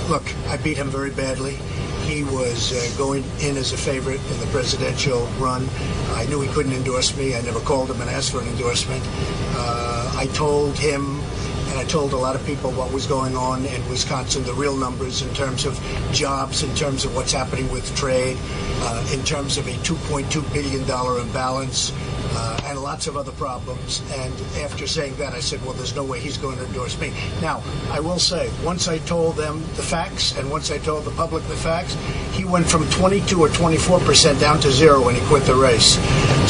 Look, I beat him very badly. He was going in as a favorite in the presidential run. I knew he couldn't endorse me. I never called him and asked for an endorsement. I told him, and I told a lot of people what was going on in Wisconsin, the real numbers in terms of jobs, in terms of what's happening with trade, in terms of a $2.2 billion imbalance, and lots of other problems. And after saying that, I said, well, there's no way he's going to endorse me. Now, I will say, once I told them the facts, and once I told the public the facts, he went from 22 or 24% down to 0 when he quit the race.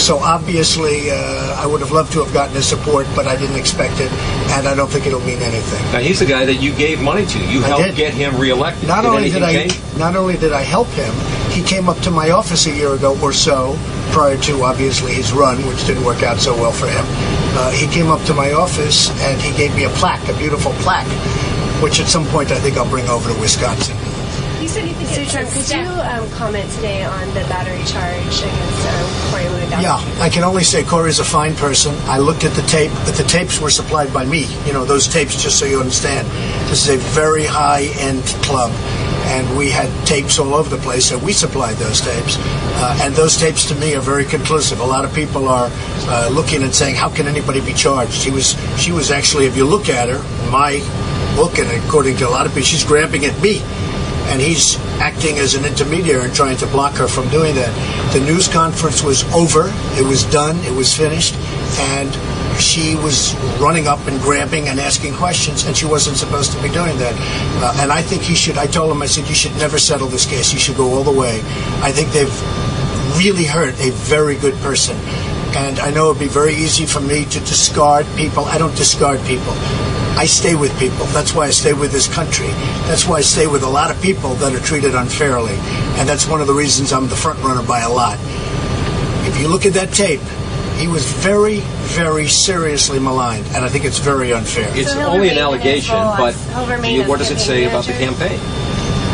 So obviously, I would have loved to have gotten his support, but I didn't expect it, and I don't think it'll mean anything. Now, he's the guy that you gave money to. You helped get him reelected. Not only did I help him, he came up to my office a year ago or so, prior to, obviously, his run, which didn't work out so well for him. He came up to my office, and he gave me a plaque, a beautiful plaque, which at some point I think I'll bring over to Wisconsin. You said you think it's Trump. Could you comment today on the battery charge against Corey Lewandowski? Yeah, I can only say Corey's a fine person. I looked at the tape, but the tapes were supplied by me. You know, those tapes, just so you understand. This is a very high-end club, and we had tapes all over the place, so we supplied those tapes. And those tapes, to me, are very conclusive. A lot of people are looking and saying, how can anybody be charged? She was actually, if you look at her, my book, and according to a lot of people, she's grabbing at me. And he's acting as an intermediary and trying to block her from doing that. The news conference was over. It was done. It was finished. And she was running up and grabbing and asking questions, and she wasn't supposed to be doing that. And I think he should. I told him, I said, you should never settle this case. You should go all the way. I think they've really hurt a very good person. And I know it would be very easy for me to discard people. I don't discard people. I stay with people. That's why I stay with this country. That's why I stay with a lot of people that are treated unfairly. And that's one of the reasons I'm the front runner by a lot. If you look at that tape, he was very, very seriously maligned. And I think it's very unfair. It's only an allegation, but what does it say about the campaign?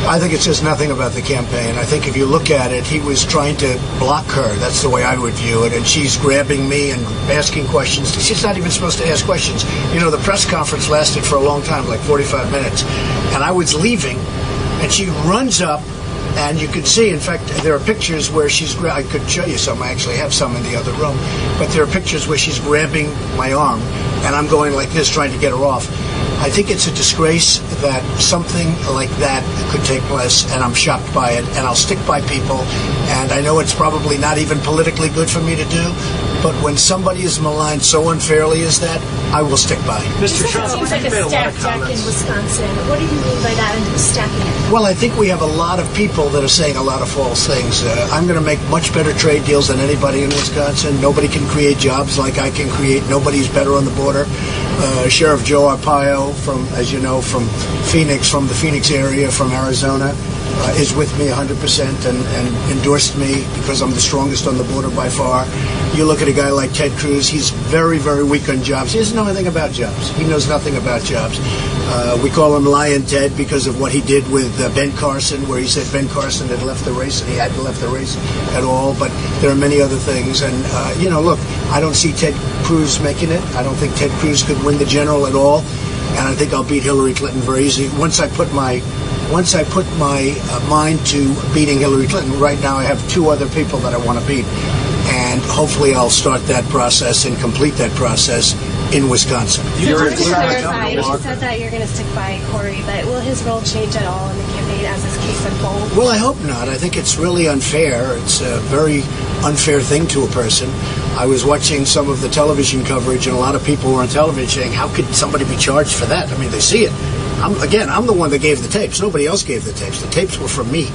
I think it says nothing about the campaign. I think if you look at it, he was trying to block her. That's the way I would view it. And she's grabbing me and asking questions. She's not even supposed to ask questions. You know, the press conference lasted for a long time, like 45 minutes. And I was leaving, and she runs up, and you could see, in fact, there are pictures where I could show you some. I actually have some in the other room. But there are pictures where she's grabbing my arm, and I'm going like this, trying to get her off. I think it's a disgrace that something like that could take place, and I'm shocked by it, and I'll stick by people, and I know it's probably not even politically good for me to do, but when somebody is maligned so unfairly as that, I will stick by. Mr. Trump, it seems like a stacked deck in Wisconsin. What do you mean by that, and who's stacking it? Well, I think we have a lot of people that are saying a lot of false things. I'm going to make much better trade deals than anybody in Wisconsin. Nobody can create jobs like I can create. Nobody's better on the border. Sheriff Joe Arpaio, as you know, from Phoenix, from the Phoenix area, from Arizona, is with me 100% and endorsed me because I'm the strongest on the border by far. You look at a guy like Ted Cruz, he's very, very weak on jobs. He doesn't know anything about jobs. He knows nothing about jobs. We call him Lion Ted because of what he did with Ben Carson, where he said Ben Carson had left the race and he hadn't left the race at all. But there are many other things. And, look, I don't see Ted Cruz making it. I don't think Ted Cruz could win the general at all. And I think I'll beat Hillary Clinton very easy. Once I put my mind to beating Hillary Clinton, right now I have two other people that I want to beat. And hopefully I'll start that process and complete that process in Wisconsin. You said that you're going to stick by Corey, but will his role change at all in the campaign as this case unfolds? Well, I hope not. I think it's really unfair. It's a very unfair thing to a person. I was watching some of the television coverage, and a lot of people were on television saying, how could somebody be charged for that? I mean, they see it. I'm the one that gave the tapes. Nobody else gave the tapes. The tapes were from me.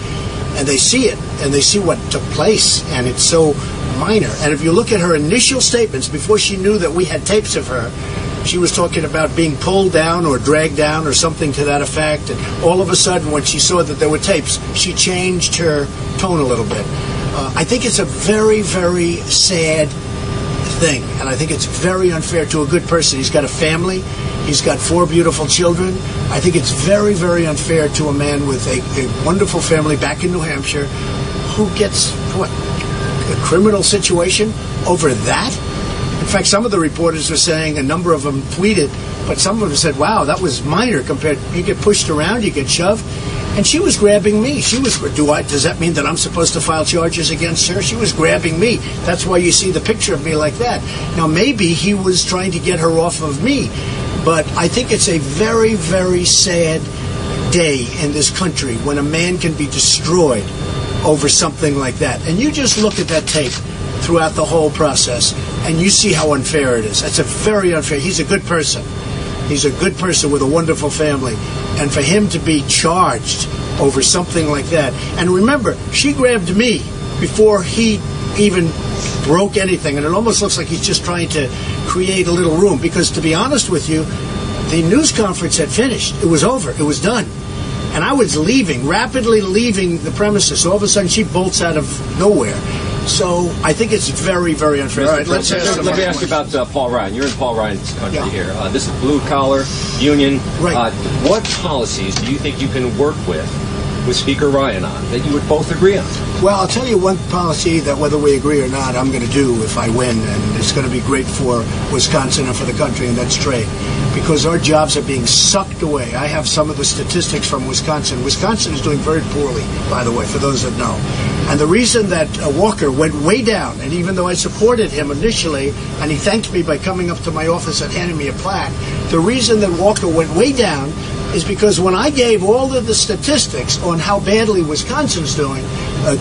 And they see it, and they see what took place, and it's so minor. And if you look at her initial statements, before she knew that we had tapes of her, she was talking about being pulled down or dragged down or something to that effect. And all of a sudden, when she saw that there were tapes, she changed her tone a little bit. I think it's a very, very sad thing, and I think it's very unfair to a good person. He's got a family. He's got 4 beautiful children. I think it's very, very unfair to a man with a wonderful family back in New Hampshire who gets, a criminal situation over that? In fact, some of the reporters were saying, a number of them tweeted, but some of them said, wow, that was minor compared, you get pushed around, you get shoved. And she was grabbing me. Does that mean that I'm supposed to file charges against her? She was grabbing me. That's why you see the picture of me like that. Now, maybe he was trying to get her off of me, but I think it's a very, very sad day in this country when a man can be destroyed over something like that. And you just look at that tape throughout the whole process, and you see how unfair it is. That's a very unfair. He's a good person. He's a good person with a wonderful family. And for him to be charged over something like that. And remember, she grabbed me before he even broke anything. And it almost looks like he's just trying to create a little room. Because to be honest with you, the news conference had finished. It was over. It was done. And I was rapidly leaving the premises. All of a sudden, she bolts out of nowhere. So I think it's very, very unfair. All right, let me ask you about Paul Ryan. You're in Paul Ryan's country here. This is blue-collar union. Right. What policies do you think you can work with Speaker Ryan on that you would both agree on? Well, I'll tell you one policy that whether we agree or not, I'm going to do if I win, and it's going to be great for Wisconsin and for the country, and that's trade. Because our jobs are being sucked away. I have some of the statistics from Wisconsin. Wisconsin is doing very poorly, by the way, for those that know. And the reason that Walker went way down, and even though I supported him initially, and he thanked me by coming up to my office and handing me a plaque, the reason that Walker went way down is because when I gave all of the statistics on how badly Wisconsin's doing,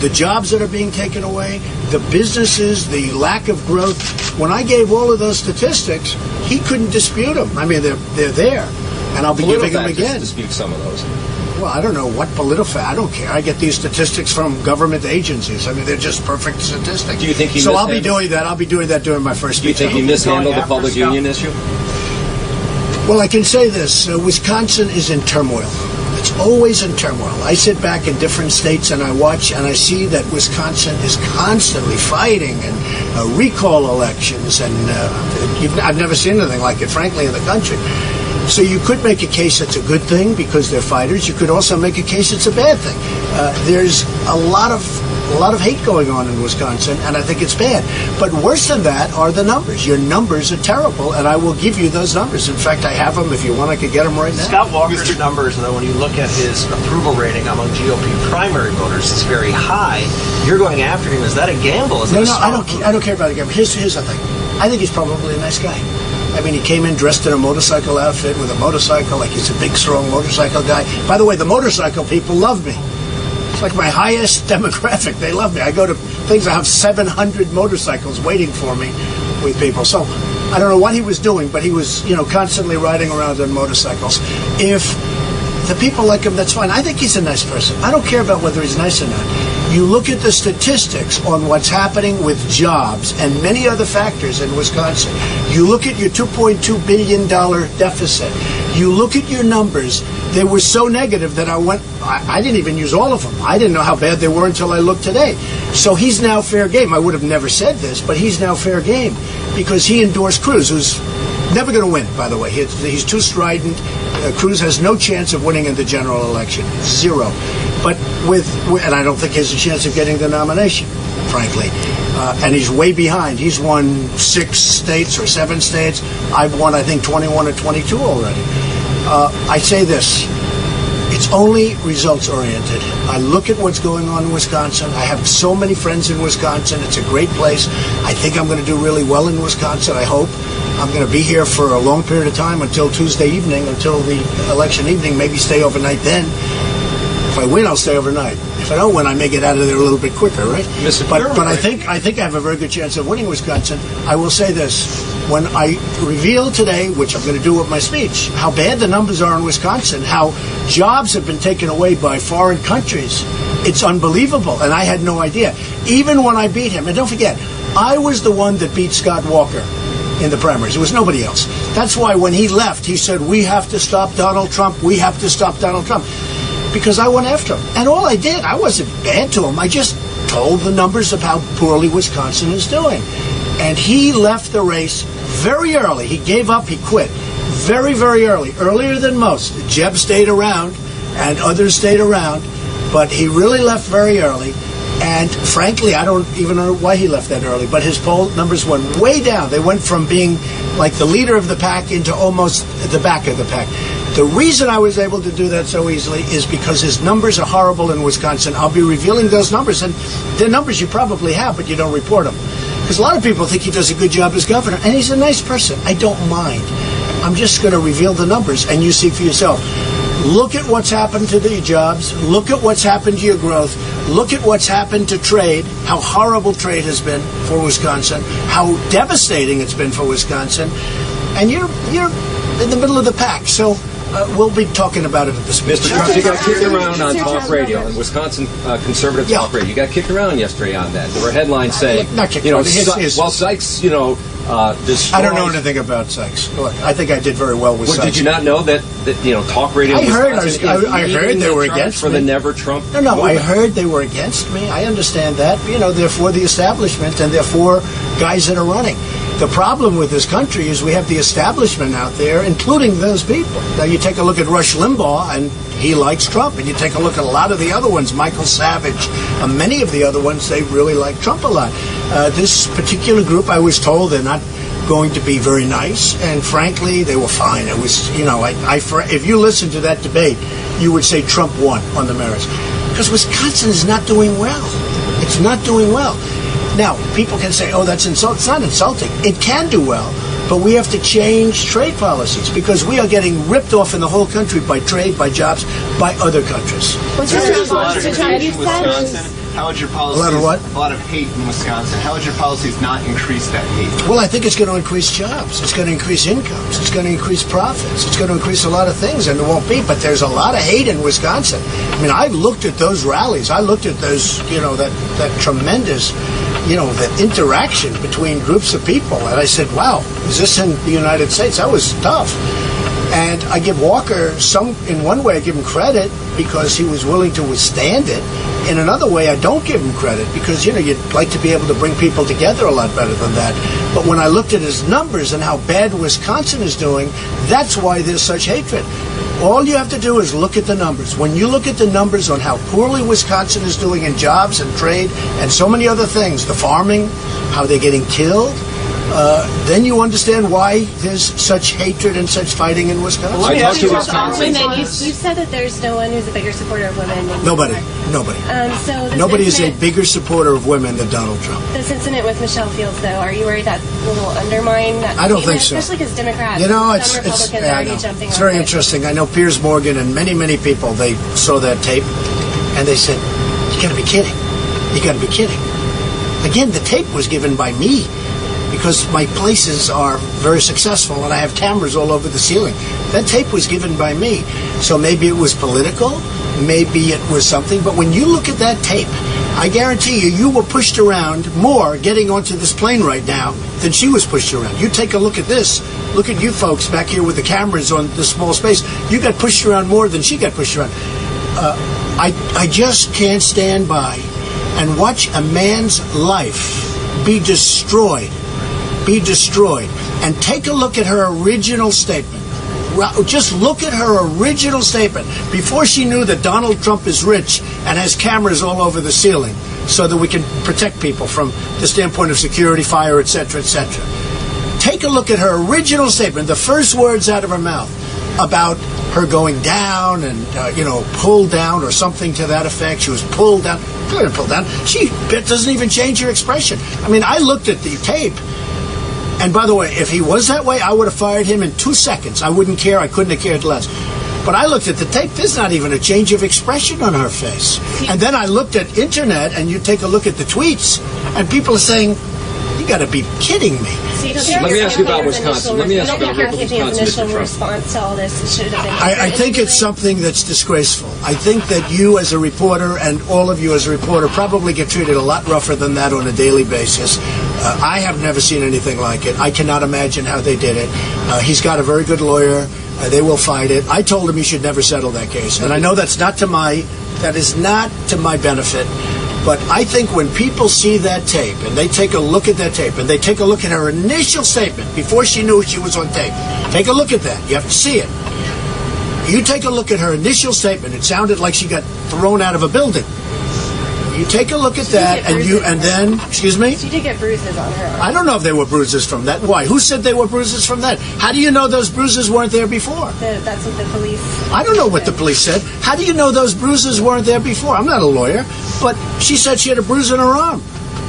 the jobs that are being taken away, the businesses, the lack of growth, when I gave all of those statistics, he couldn't dispute them. I mean, they're there, and I'll be giving them again. Dispute some of those. Well, I don't know what political. I don't care. I get these statistics from government agencies. I mean, they're just perfect statistics. Do you think he? So I'll be doing that. I'll be doing that during my first speech. Do you think he mishandled the public union issue? Well, I can say this. Wisconsin is in turmoil. It's always in turmoil. I sit back in different states and I watch and I see that Wisconsin is constantly fighting and recall elections. And I've never seen anything like it, frankly, in the country. So you could make a case it's a good thing because they're fighters. You could also make a case it's a bad thing. There's a lot of hate going on in Wisconsin, and I think it's bad. But worse than that are the numbers. Your numbers are terrible, and I will give you those numbers. In fact, I have them. If you want, I could get them right now. Scott Walker's numbers, though, when you look at his approval rating among GOP primary voters, is very high. You're going after him. Is that a gamble? No, I don't care about a gamble. Here's the thing. I think he's probably a nice guy. I mean, he came in dressed in a motorcycle outfit with a motorcycle, like he's a big, strong motorcycle guy. By the way, the motorcycle people love me. It's like my highest demographic. They love me. I go to things, I have 700 motorcycles waiting for me with people. So I don't know what he was doing, but he was, constantly riding around on motorcycles. If the people like him, that's fine. I think he's a nice person. I don't care about whether he's nice or not. You look at the statistics on what's happening with jobs and many other factors in Wisconsin. You look at your $2.2 billion deficit. You look at your numbers. They were so negative that I didn't even use all of them. I didn't know how bad they were until I looked today. So he's now fair game. I would have never said this, but he's now fair game because he endorsed Cruz, who's never going to win, by the way. He's too strident. Cruz has no chance of winning in the general election. Zero. But and I don't think he has a chance of getting the nomination, frankly. And he's way behind. He's won 6 states or 7 states. I've won, I think, 21 or 22 already. I say this. It's only results oriented. I look at what's going on in Wisconsin. I have so many friends in Wisconsin. It's a great place. I think I'm going to do really well in Wisconsin, I hope. I'm going to be here for a long period of time until Tuesday evening, until the election evening, maybe stay overnight then. If I win, I'll stay overnight. If I don't win, I may get out of there a little bit quicker, right? But I think I have a very good chance of winning Wisconsin. I will say this. When I reveal today, which I'm going to do with my speech, how bad the numbers are in Wisconsin, how jobs have been taken away by foreign countries, it's unbelievable, and I had no idea. Even when I beat him, and don't forget, I was the one that beat Scott Walker in the primaries. It was nobody else. That's why when he left, he said, we have to stop Donald Trump. We have to stop Donald Trump. Because I went after him. And all I did, I wasn't bad to him. I just told the numbers of how poorly Wisconsin is doing. And he left the race very early. He gave up. He quit very, very early, earlier than most. Jeb stayed around and others stayed around, but he really left very early. And frankly, I don't even know why he left that early, but his poll numbers went way down. They went from being like the leader of the pack into almost the back of the pack. The reason I was able to do that so easily is because his numbers are horrible in Wisconsin. I'll be revealing those numbers, and they're numbers you probably have, but you don't report them. Because a lot of people think he does a good job as governor, and he's a nice person. I don't mind. I'm just going to reveal the numbers, and you see for yourself. Look at what's happened to the jobs. Look at what's happened to your growth. Look at what's happened to trade, how horrible trade has been for Wisconsin, how devastating it's been for Wisconsin. And you're in the middle of the pack. So we'll be talking about it at the speech. Mr. Trump, you got kicked around on talk radio, in Wisconsin conservative talk radio. You got kicked around yesterday on that. There were headlines saying, not kicked well, Sykes, destroys. I don't know anything about Sykes. Look, I think I did very well with Sykes. Did you not know that talk radio? I heard they were against for me. The Never Trump. No, movement. I heard they were against me. I understand that. They're for the establishment, and they're for guys that are running. The problem with this country is we have the establishment out there, including those people. Now, you take a look at Rush Limbaugh, and he likes Trump. And you take a look at a lot of the other ones, Michael Savage, many of the other ones, they really like Trump a lot. This particular group, I was told they're not going to be very nice, and frankly, they were fine. It was, if you listen to that debate, you would say Trump won on the merits. Because Wisconsin is not doing well. It's not doing well. Now, people can say, oh, that's insulting. It's not insulting. It can do well, but we have to change trade policies because we are getting ripped off in the whole country by trade, by jobs, by other countries. What's your response to Trump? You said how would your policies, a lot of what? A lot of hate in Wisconsin. How would your policies not increase that hate? Well, I think it's going to increase jobs. It's going to increase incomes. It's going to increase profits. It's going to increase a lot of things, and it won't be. But there's a lot of hate in Wisconsin. I mean, I looked at those rallies. I looked at those, that tremendous, that interaction between groups of people. And I said, wow, is this in the United States? That was tough. And I give Walker in one way I give him credit because he was willing to withstand it. In another way, I don't give him credit because, you'd like to be able to bring people together a lot better than that. But when I looked at his numbers and how bad Wisconsin is doing, that's why there's such hatred. All you have to do is look at the numbers. When you look at the numbers on how poorly Wisconsin is doing in jobs and trade and so many other things, the farming, how they're getting killed, then you understand why there's such hatred and such fighting in Wisconsin. I talked to Wisconsin. Women, you said that there's no one who's a bigger supporter of women than Nobody. Nobody is a incident- bigger supporter of women than Donald Trump. This incident with Michelle Fields, though, are you worried that will undermine that? I don't think statement? so. Especially because Democrats, Some Republicans are already jumping it's on very it. interesting. I know Piers Morgan and many people, they saw that tape and they said, you got to be kidding. You got to be kidding. Again, the tape was given by me because my places are very successful and I have cameras all over the ceiling. That tape was given by me. So maybe it was political, maybe it was something, but when you look at that tape, I guarantee you were pushed around more getting onto this plane right now than she was pushed around. You take a look at this. Look at you folks back here with the cameras on this small space. You got pushed around more than she got pushed around. I just can't stand by and watch a man's life be destroyed. And take a look at her original statement. Just look at her original statement before she knew that Donald Trump is rich and has cameras all over the ceiling so that we can protect people from the standpoint of security, fire, etc., etc. Take a look at her original statement, the first words out of her mouth about her going down and, pulled down or something to that effect. She was pulled down. She didn't pull down. She doesn't even change her expression. I mean, I looked at the tape. And by the way, if he was that way, I would have fired him in 2 seconds. I wouldn't care. I couldn't have cared less. But I looked at the tape. There's not even a change of expression on her face. And then I looked at internet, and you take a look at the tweets, and people are saying, you got to be kidding me. Let me ask you about Wisconsin. Let me ask you about Wisconsin, Mr. Trump. Response to all this should have been. I think it's something that's disgraceful. I think that you as a reporter and all of you as a reporter probably get treated a lot rougher than that on a daily basis. I have never seen anything like it. I cannot imagine how they did it. He's got a very good lawyer. They will fight it. I told him he should never settle that case. And I know that is not to my benefit. But I think when people see that tape and they take a look at that tape and they take a look at her initial statement before she knew she was on tape, take a look at that. You have to see it. You take a look at her initial statement. It sounded like she got thrown out of a building. You take a look at that, and then, excuse me? She did get bruises on her arm. I don't know if there were bruises from that. Why? Who said there were bruises from that? How do you know those bruises weren't there before? That's what the police... I don't know what the police said. How do you know those bruises weren't there before? I'm not a lawyer, but she said she had a bruise on her arm.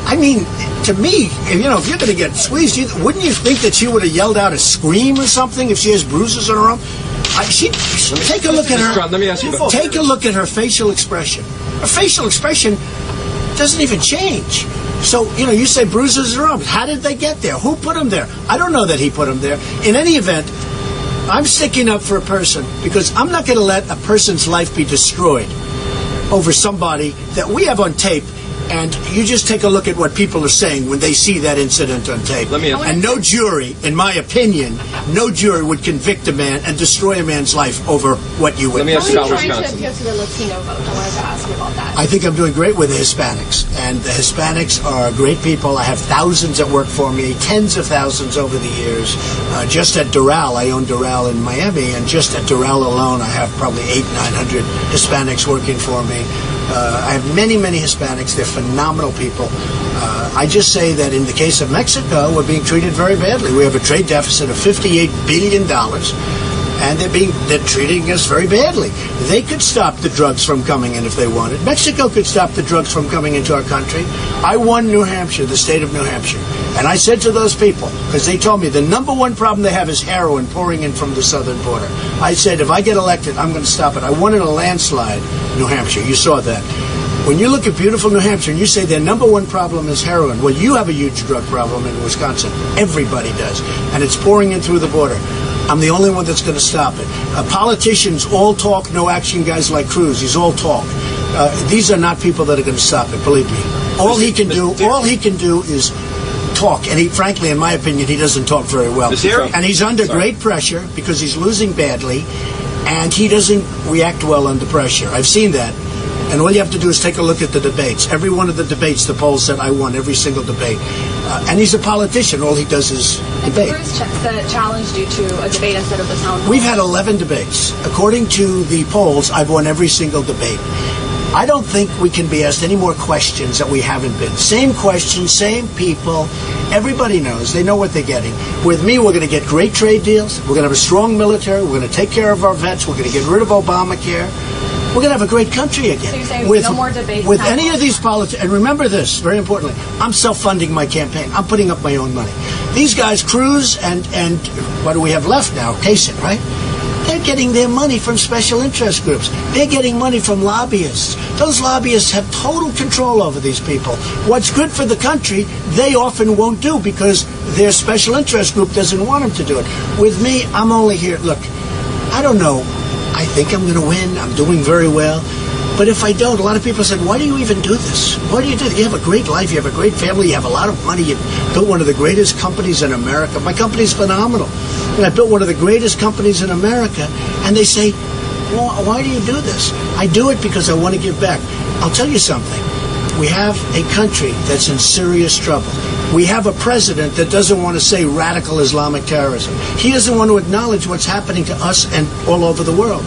I mean, to me, if you're going to get squeezed, wouldn't you think that she would have yelled out a scream or something if she has bruises on her arm? Take a look at her. Let me ask you about Take a look at her facial expression. Her facial expression doesn't even change. So, you say bruises on her arm. How did they get there? Who put them there? I don't know that he put them there. In any event, I'm sticking up for a person because I'm not going to let a person's life be destroyed over somebody that we have on tape. And you just take a look at what people are saying when they see that incident on tape. And no jury, in my opinion, no jury would convict a man and destroy a man's life over what you would. Let me ask you about trying Wisconsin. to appeal to the Latino vote. I wanted to ask you about that. I think I'm doing great with the Hispanics. And the Hispanics are great people. I have thousands that work for me, tens of thousands over the years. Just at Doral, I own Doral in Miami, and just at Doral alone, I have probably 800-900 Hispanics working for me. I have many, many Hispanics. They're phenomenal people. I just say that in the case of Mexico, we're being treated very badly. We have a trade deficit of $58 billion, and they're treating us very badly. They could stop the drugs from coming in if they wanted. Mexico could stop the drugs from coming into our country. I won New Hampshire, the state of New Hampshire, and I said to those people, because they told me the number one problem they have is heroin pouring in from the southern border. I said, if I get elected, I'm going to stop it. I won in a landslide, New Hampshire. You saw that. When you look at beautiful New Hampshire and you say their number one problem is heroin, well, you have a huge drug problem in Wisconsin. Everybody does. And it's pouring in through the border. I'm the only one that's going to stop it. Politicians all talk, no action. Guys like Cruz, he's all talk. These are not people that are going to stop it. Believe me. All he can do is talk. And frankly, in my opinion, he doesn't talk very well. And he's under great pressure because he's losing badly, and he doesn't react well under pressure. I've seen that. And all you have to do is take a look at the debates. Every one of the debates, the polls said I won every single debate. And he's a politician. All he does is debate. Bruce checks the challenge due to a debate instead of the town hall. We've had 11 debates. According to the polls, I've won every single debate. I don't think we can be asked any more questions that we haven't been. Same questions, same people. Everybody knows. They know what they're getting. With me, we're going to get great trade deals. We're going to have a strong military. We're going to take care of our vets. We're going to get rid of Obamacare. We're going to have a great country again. So you're saying no more debates? With any of these politicians, and remember this, very importantly, I'm self-funding my campaign. I'm putting up my own money. These guys, Cruz and what do we have left now? Kasich, right? They're getting their money from special interest groups. They're getting money from lobbyists. Those lobbyists have total control over these people. What's good for the country, they often won't do because their special interest group doesn't want them to do it. With me, I'm only here. Look, I don't know. I think I'm going to win. I'm doing very well. But if I don't, a lot of people said, why do you even do this? Why do you do this? You have a great life. You have a great family. You have a lot of money. You built one of the greatest companies in America. My company's phenomenal. And I built one of the greatest companies in America. And they say, well, why do you do this? I do it because I want to give back. I'll tell you something. We have a country that's in serious trouble. We have a president that doesn't want to say radical Islamic terrorism. He doesn't want to acknowledge what's happening to us and all over the world.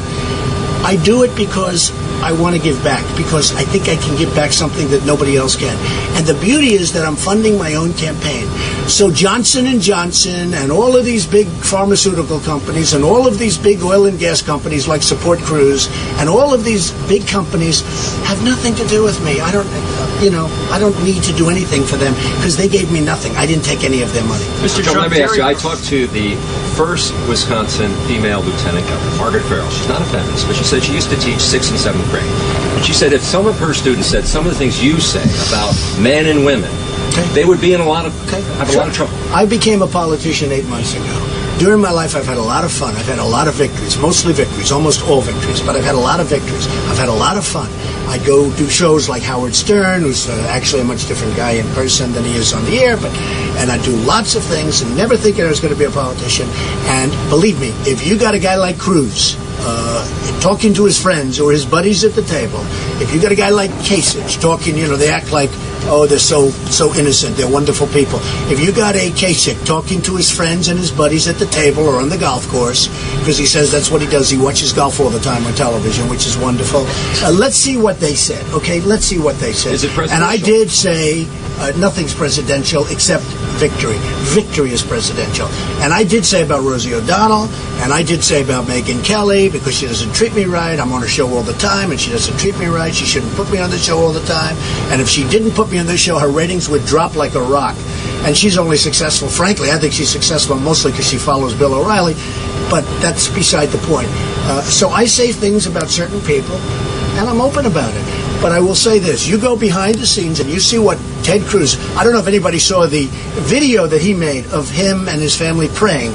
I do it because I want to give back, because I think I can give back something that nobody else can. And the beauty is that I'm funding my own campaign. So Johnson & Johnson and all of these big pharmaceutical companies and all of these big oil and gas companies like Support Cruz and all of these big companies have nothing to do with me. I don't need to do anything for them because they gave me nothing. I didn't take any of their money. Mr. Trump, let me ask you, I talked to the first Wisconsin female lieutenant governor, Margaret Farrell. She's not a feminist, but she said she used to teach 6th and 7th grade. And she said if some of her students said some of the things you say about men and women, they would be in a lot of trouble. I became a politician 8 months ago. During my life, I've had a lot of fun. I've had a lot of victories, mostly victories, almost all victories, but I've had a lot of victories. I've had a lot of fun. I go do shows like Howard Stern, who's actually a much different guy in person than he is on the air, and I do lots of things and never thinking I was going to be a politician. And believe me, if you got a guy like Cruz talking to his friends or his buddies at the table. If you got a guy like Kasich talking, they act like, oh, they're so innocent, they're wonderful people. If you got a Kasich talking to his friends and his buddies at the table or on the golf course, because he says that's what he does, he watches golf all the time on television, which is wonderful. Let's see what they said, okay? Let's see what they said. Is it presidential? And I did say nothing's presidential except victory. Victory is presidential. And I did say about Rosie O'Donnell, and I did say about Megyn Kelly, because she doesn't treat me right. I'm on her show all the time, and she doesn't treat me right. She shouldn't put me on the show all the time. And if she didn't put me on the show, her ratings would drop like a rock. And she's only successful, frankly, I think she's successful mostly because she follows Bill O'Reilly, but that's beside the point. So I say things about certain people, and I'm open about it. But I will say this, you go behind the scenes and you see what Ted Cruz, I don't know if anybody saw the video that he made of him and his family praying,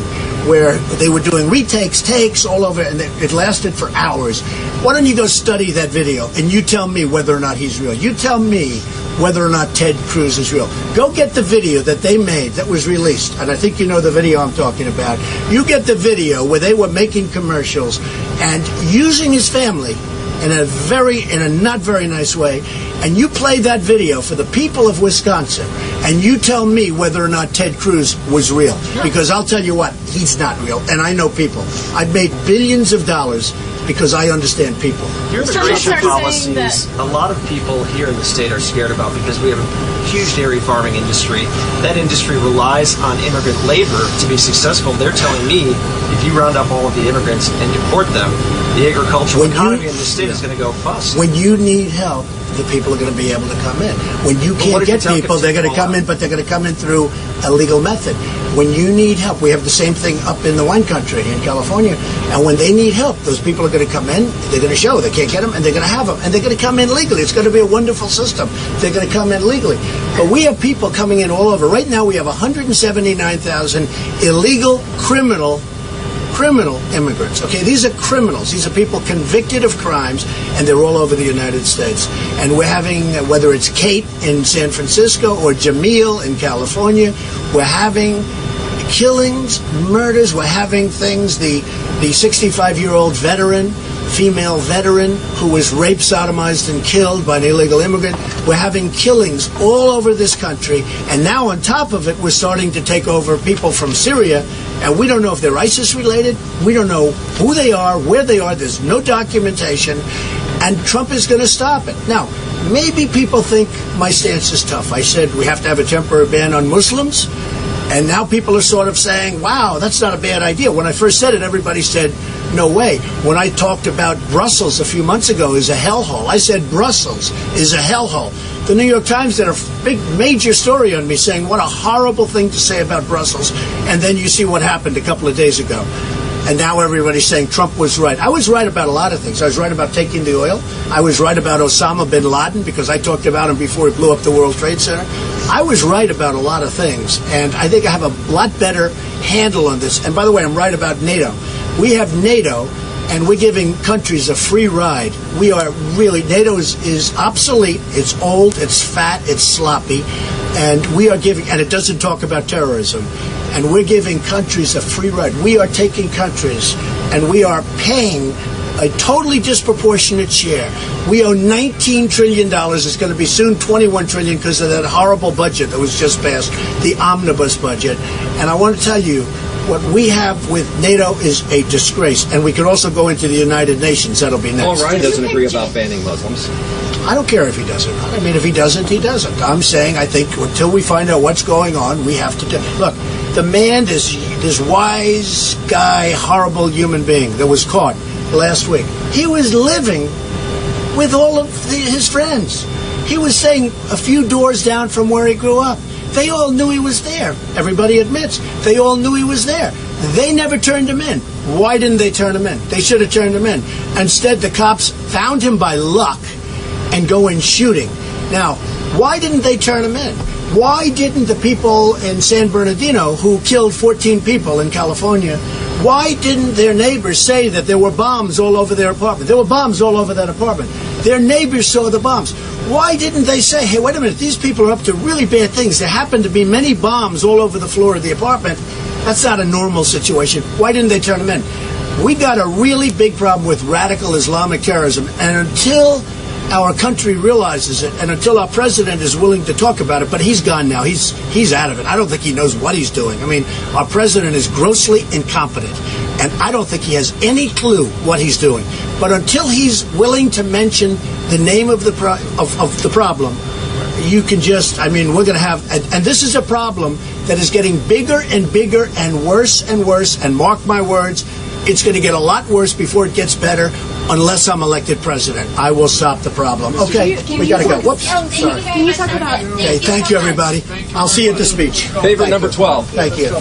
where they were doing retakes, takes all over, and it lasted for hours. Why don't you go study that video and you tell me whether or not he's real. You tell me whether or not Ted Cruz is real. Go get the video that they made that was released, and I think you know the video I'm talking about. You get the video where they were making commercials and using his family in a not very nice way, and you play that video for the people of Wisconsin, and you tell me whether or not Ted Cruz was real. Because I'll tell you what, he's not real, and I know people. I've made billions of dollars because I understand people. Your immigration policies, a lot of people here in the state are scared about because we have a huge dairy farming industry. That industry relies on immigrant labor to be successful. They're telling me if you round up all of the immigrants and deport them, the agricultural economy in the state is going to go bust. When you need help, the people are going to be able to come in. When you can't get people, they're going to come in, but they're going to come in through a legal method. When you need help, we have the same thing up in the wine country in California, and when they need help, those people are going to come in, they're going to show they can't get them, and they're going to have them, and they're going to come in legally. It's going to be a wonderful system. They're going to come in legally. But we have people coming in all over. Right now we have 179,000 illegal criminal immigrants. Okay, these are criminals. These are people convicted of crimes, and they're all over the United States. And we're having, whether it's Kate in San Francisco or Jamil in California, we're having killings, murders. We're having things. The 65-year-old veteran, female veteran, who was raped, sodomized, and killed by an illegal immigrant. We're having killings all over this country, and now on top of it, we're starting to take over people from Syria, and we don't know if they're ISIS related. We don't know who they are, where they are. There's no documentation, and Trump is going to stop it. Now, maybe people think my stance is tough. I said we have to have a temporary ban on Muslims, and now people are sort of saying, wow, that's not a bad idea. When I first said it, everybody said, no way. When I talked about Brussels a few months ago is a hellhole, I said Brussels is a hellhole. The New York Times did a big, major story on me saying what a horrible thing to say about Brussels. And then you see what happened a couple of days ago. And now everybody's saying Trump was right. I was right about a lot of things. I was right about taking the oil. I was right about Osama bin Laden because I talked about him before he blew up the World Trade Center. I was right about a lot of things. And I think I have a lot better handle on this. And by the way, I'm right about NATO. We have NATO, and we're giving countries a free ride. We are really, NATO is obsolete, it's old, it's fat, it's sloppy, and we are giving, and it doesn't talk about terrorism, and we're giving countries a free ride. We are taking countries, and we are paying a totally disproportionate share. We owe $19 trillion. It's going to be soon $21 trillion because of that horrible budget that was just passed, the omnibus budget. And I want to tell you, what we have with NATO is a disgrace. And we could also go into the United Nations. That'll be next. Paul Ryan doesn't agree about banning Muslims. I don't care if he does or not. I mean, if he doesn't, he doesn't. I'm saying I think until we find out what's going on, we have to do. Look, the man, this wise guy, horrible human being that was caught last week, he was living with all of his friends. He was staying a few doors down from where he grew up. They all knew he was there. Everybody admits they all knew he was there. They never turned him in. Why didn't they turn him in? They should have turned him in. Instead, the cops found him by luck and go in shooting. Now, why didn't they turn him in? Why didn't the people in San Bernardino who killed 14 people in California, why didn't their neighbors say that there were bombs all over their apartment? There were bombs all over that apartment. Their neighbors saw the bombs. Why didn't they say, hey, wait a minute, these people are up to really bad things. There happen to be many bombs all over the floor of the apartment. That's not a normal situation. Why didn't they turn them in? We got a really big problem with radical Islamic terrorism, and until our country realizes it, and until our president is willing to talk about it, but he's gone now. He's out of it. I don't think he knows what he's doing. I mean, our president is grossly incompetent, and I don't think he has any clue what he's doing. But until he's willing to mention the name of the problem, you can just, I mean, we're going to have, and this is a problem that is getting bigger and bigger and worse, and mark my words, it's going to get a lot worse before it gets better. Unless I'm elected president, I will stop the problem. Okay, we got to go. Whoops. Sorry. Can you talk about... Okay, thank you, everybody. I'll see you at the speech. Favorite number 12. Thank you.